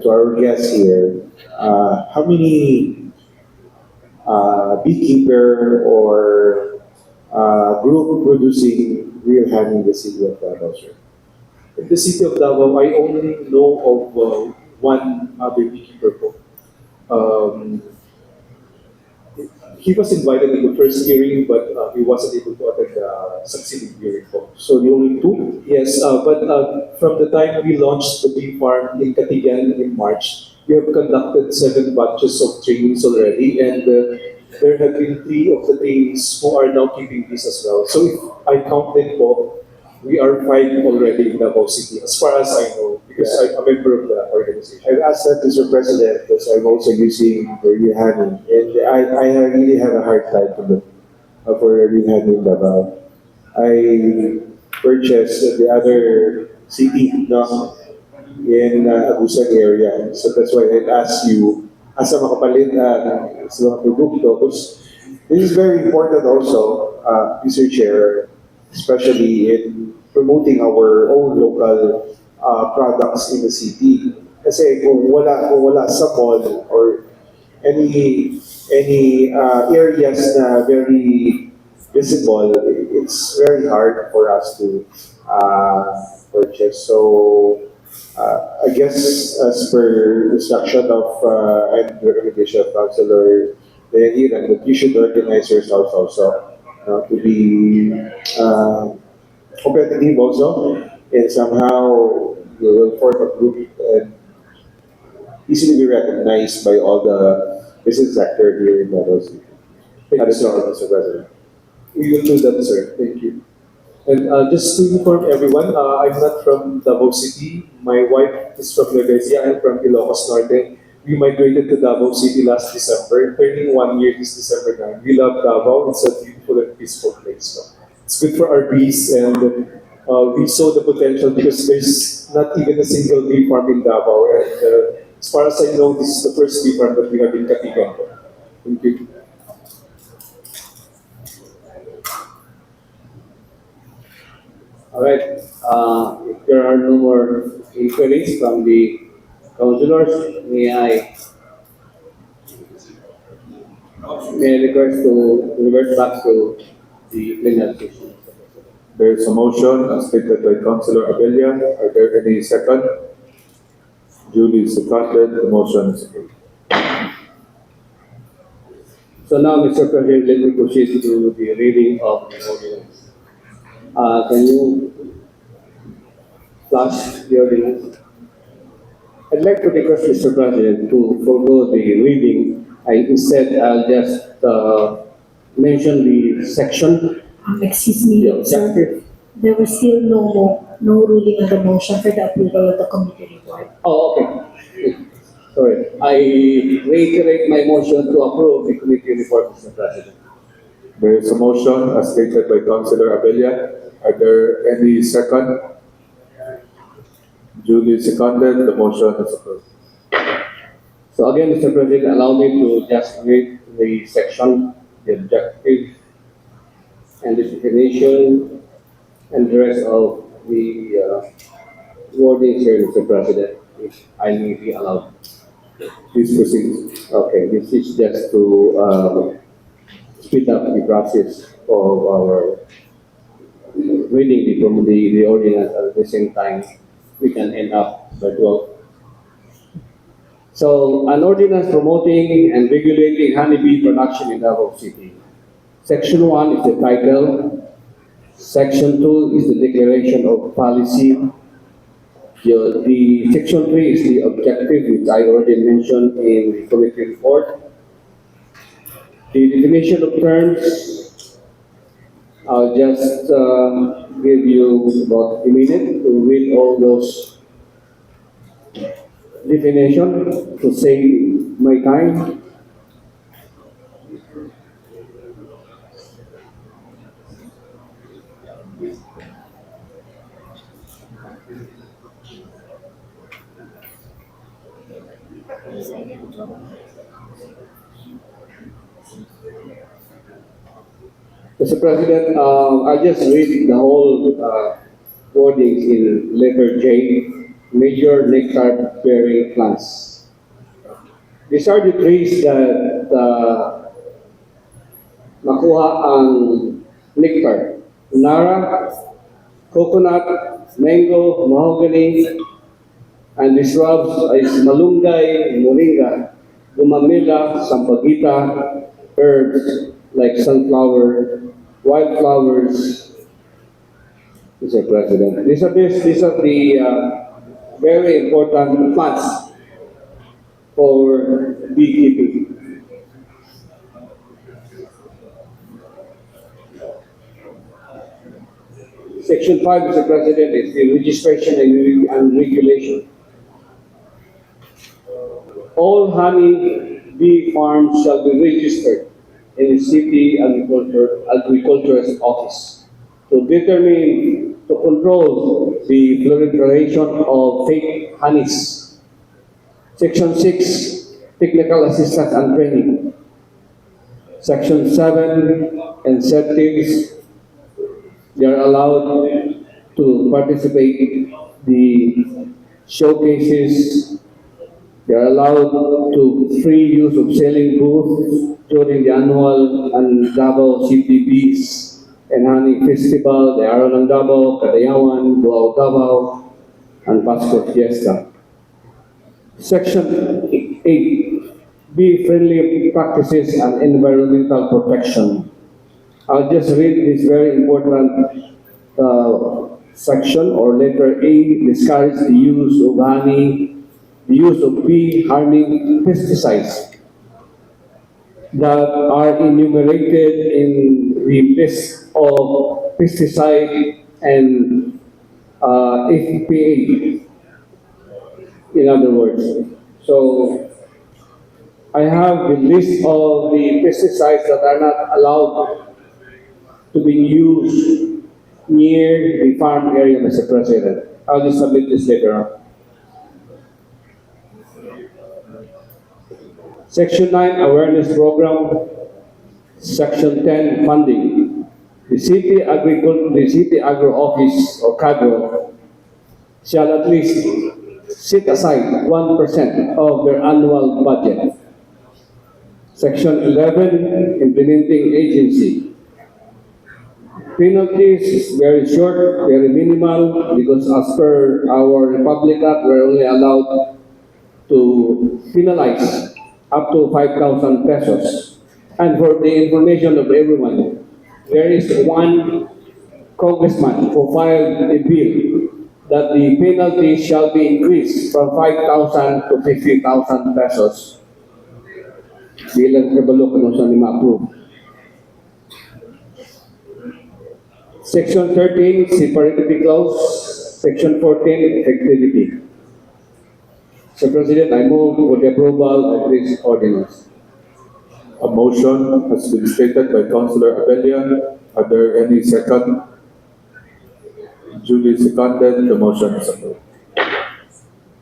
to our guests here, how many beekeeper or group producing real honey in the city of Davao, sir? In the city of Davao, I only know of one other beekeeper po. Um, he was invited in the first hearing, but he wasn't able to attend the succeeding hearing po. So the only two? Yes, but from the time we launched the bee farm in Katigan in March, we have conducted 7 batches of trainings already, and there have been 3 of the trainees who are now keeping bees as well. So if I count them po, we are 5 already in Davao City, as far as I know, because I'm a member of the organization. I've asked that, Mr. President, because I'm also using the Rihani, and I really have a hard time to look for Rihani in Davao. I purchased the other city, no, in Agusan area. So that's why I asked you, asa makapalit sa mga produkto. Because this is very important also, Mr. Chair, especially in promoting our own local products in the city. Kasi kung wala sa mall or any areas na very visible, it's very hard for us to purchase. So I guess as per instruction of and recommendation of Councilor Leonidan, that you should organize yourselves also to be competitive also, and somehow you will form a group and easily be recognized by all the business sector here in Davao City. That is all, Mr. President. We will do that, sir. Thank you. And just to inform everyone, I'm not from Davao City. My wife is from Levesia. I'm from Ilocos Norte. We migrated to Davao City last December, turning 1 year this December 9. We love Davao. It's a beautiful and peaceful place. So it's good for our bees, and we saw the potential because there's not even a single bee farm in Davao. And as far as I know, this is the first bee farm that we have in Katigan. Thank you. All right. If there are no more inquiries from the councilors, may I request to revert back to the plenary session. There is a motion as stated by Councilor Abella. Are there any second? Duly seconded. The motion is approved. So now, Mr. President, let me proceed to the reading of the ordinance. Can you flash the ordinance? I'd like to request Mr. President to forego the reading. Instead, I'll just mention the section. Excuse me, Yeah, sir. objective. There was still no ruling on the motion for the approval of the committee report. Oh, okay. Sorry. I reiterate my motion to approve the committee report, Mr. President. There is a motion as stated by Councilor Abella. Are there any second? Duly seconded. The motion is approved. So again, Mr. President, allow me to just read the section, the objective, and the definition, and the rest of the wordings here, Mr. President, if I may be allowed. Please proceed. Okay, this is just to speed up the process of our reading the ordinance at the same time we can end up by 12. So, an ordinance promoting and regulating honeybee production in Davao City. Section 1 is the title. Section 2 is the declaration of policy. The section 3 is the objective, which I already mentioned in the committee report. The definition of terms, I'll just give you about a minute to read all those definitions to save my time. Mr. President, I'll just read the whole wordings in letter J. Major nectar bearing plants. These are the trees that nakuha ang nectar. Nara, coconut, mango, mahogany, and the shrubs is malunggay, moringa, gumamela, sampagita, herbs like sunflower, wildflowers. Mr. President, these are the very important plants for beekeeping. Section 5, Mr. President, is the registration and regulation. All honey bee farms shall be registered in the city agriculturist office to determine, to control the proliferation of fake honeys. Section 6, technical assistance and training. Section 7, incentives. They are allowed to participate the showcases. They are allowed to free use of selling booths during the annual and Davao City Bees and Honey Festival, the Araw ng Davao, Kadayawan, Buao Davao, and Pasko Fiesta. Section 8, bee-friendly practices and environmental protection. I'll just read this very important section or letter A, discourage the use of honey, the use of bee-harming pesticides that are enumerated in the list of pesticide and FPA, in other words. So, I have the list of the pesticides that are not allowed to be used near the farm area, Mr. President. I'll just submit this later on. Section 9, awareness program. Section 10, funding. The city agro office or CAGRO shall at least set aside 1% of their annual budget. Section 11, implementing agency. Penalties is very short, very minimal, because as per our Republic Act, we're only allowed to penalize up to 5,000 pesos. And for the information of everyone, there is one congressman who filed a bill that the penalty shall be increased from 5,000 to 50,000 pesos. Bilang kabalo kung saan ni ma-approve. Section 13, separatity clause. Section 14, effectivity. Mr. President, I move for the approval of this ordinance. A motion has been stated by Councilor Abella. Are there any second? Duly seconded, the motion is approved.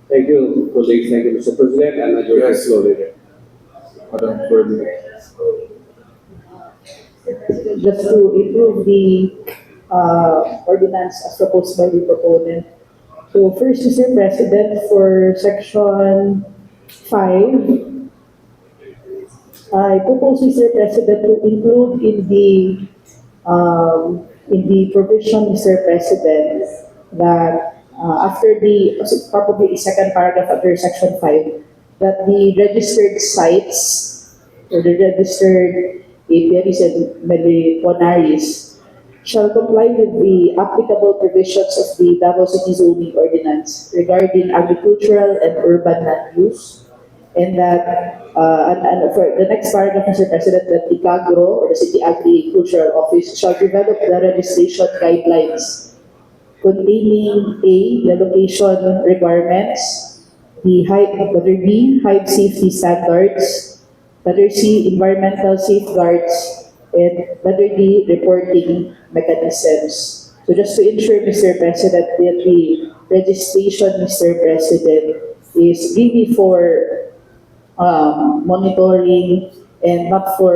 Thank you, colleagues. Thank you, Mr. President, and I Yes. slowly there. Madam Burley. Just to improve the ordinance as proposed by the proponent. So first, Mr. President, for section 5, I propose, Mr. President, to include in the provision, Mr. President, that after probably the second paragraph under section 5, that the registered sites or the registered apiaries and meliponaries shall comply with the applicable provisions of the Davao City Zoning Ordinance regarding agricultural and urban land use, and that and for the next paragraph, Mr. President, that the CAGRO or the City Agricultural Office shall develop the registration guidelines containing A, the location requirements, the letter B, hive safety standards, letter C, environmental safeguards, and letter D, reporting mechanisms. So just to ensure, Mr. President, that the registration, Mr. President, is really for monitoring and not for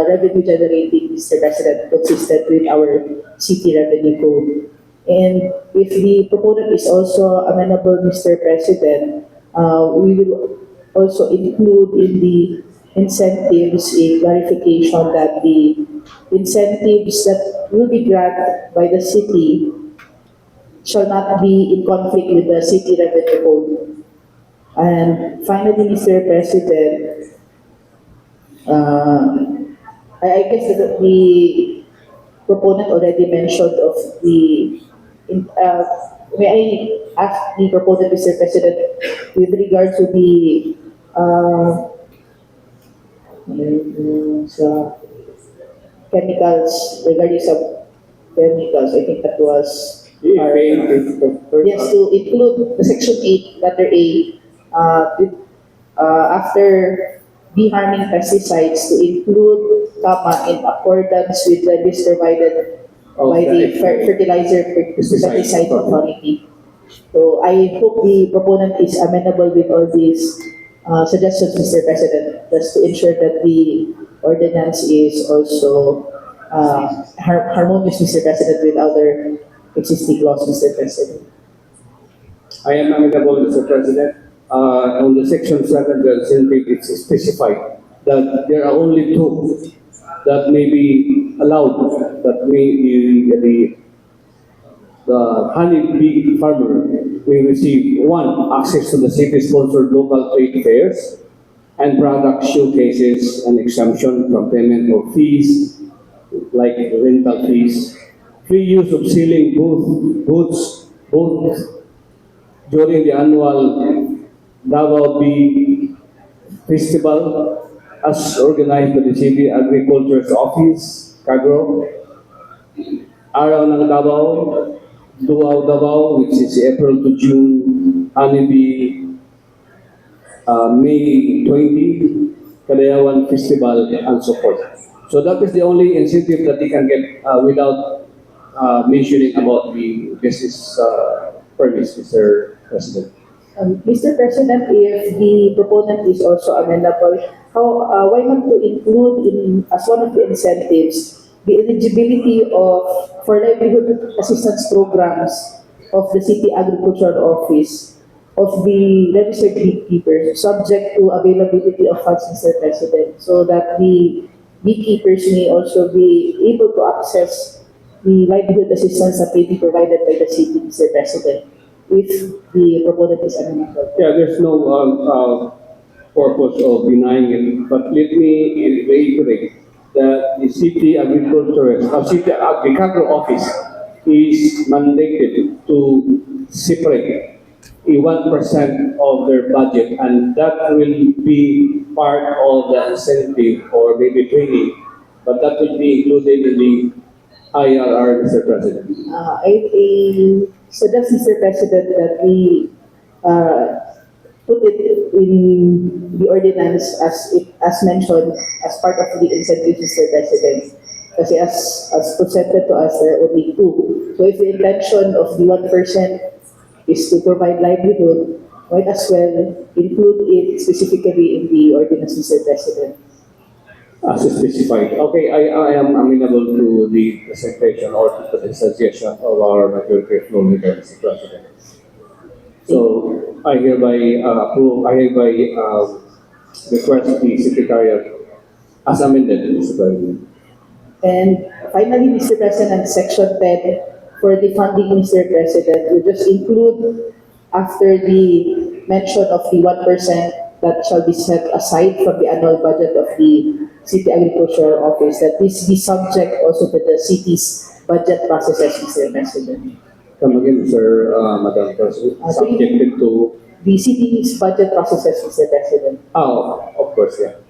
revenue generating, Mr. President, consistent with our city revenue code. And if the proponent is also amenable, Mr. President, We will also include in the incentives a clarification that the incentives that will be granted by the city shall not be in conflict with the city revenue code. And finally, Mr. President, I guess that the proponent already mentioned of the, may I ask the proponent, Mr. President, with regard to the, sa chemicals, regarding some chemicals, I think that was our, yes, to include the section 8, letter A, after deharming pesticides to include, in accordance with the list provided by the Fertilizer Pesticide Authority. So I hope the proponent is amenable with all these suggestions, Mr. President, just to ensure that the ordinance is also harmonious, Mr. President, with other existing laws, Mr. President. I am amenable, Mr. President. On the section 7, the incentive, it's specified that there are only two that may be allowed, that may be the honeybee farmer may receive: one, access to the city-sponsored local trade fairs and product showcases, and exemption from payment of fees like rental fees, free use of selling booths during the annual Davao Bee Festival as organized by the City Agriculture's Office, Cagro, Araw ng Davao, Duao Davao, which is April to June, Honeybee, May 20, Kadayawan Festival, and so forth. So that is the only incentive that they can get without mentioning about the business permits, Mr. President. Mr. President, if the proponent is also amenable, why not to include in as one of the incentives the eligibility for livelihood assistance programs of the City Agricultural Office of the registered beekeepers, subject to availability of funds, Mr. President, so that the beekeepers may also be able to access the livelihood assistance that may be provided by the city, Mr. President, if the proponent is amenable. Yeah, there's no purpose of denying it, but let me reiterate that the City Agricultural Office is mandated to separate a 1% of their budget, and that will be part of the incentive or maybe training, but that will be included in the IRR, Mr. President. I suggest, Mr. President, that we put it in the ordinance as mentioned as part of the incentive, Mr. President. Kasi as presented to us, there are only two. So if the intention of the 1% is to provide livelihood, might as well include it specifically in the ordinance, Mr. President. As specified. Okay, I am amenable to the presentation or to the suggestion of our majority floor leader, Mr. President. So I hereby approve, I hereby request the Secretariat as amended, Mr. President. And finally, Mr. President, Section 10, for the funding, Mr. President, we just include after the mention of the 1% that shall be set aside from the annual budget of the City Agricultural Office, that this be subject also to the city's budget processes, Mr. President. Come again, sir, Madam President. Subjected to the city's budget processes, Mr. President. Oh, of course, yeah.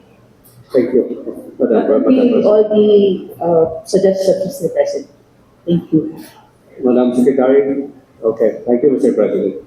Thank you, Madam That would be President. all the suggestions, Mr. President. Thank you. Madam Secretary. Okay, thank you, Mr. President.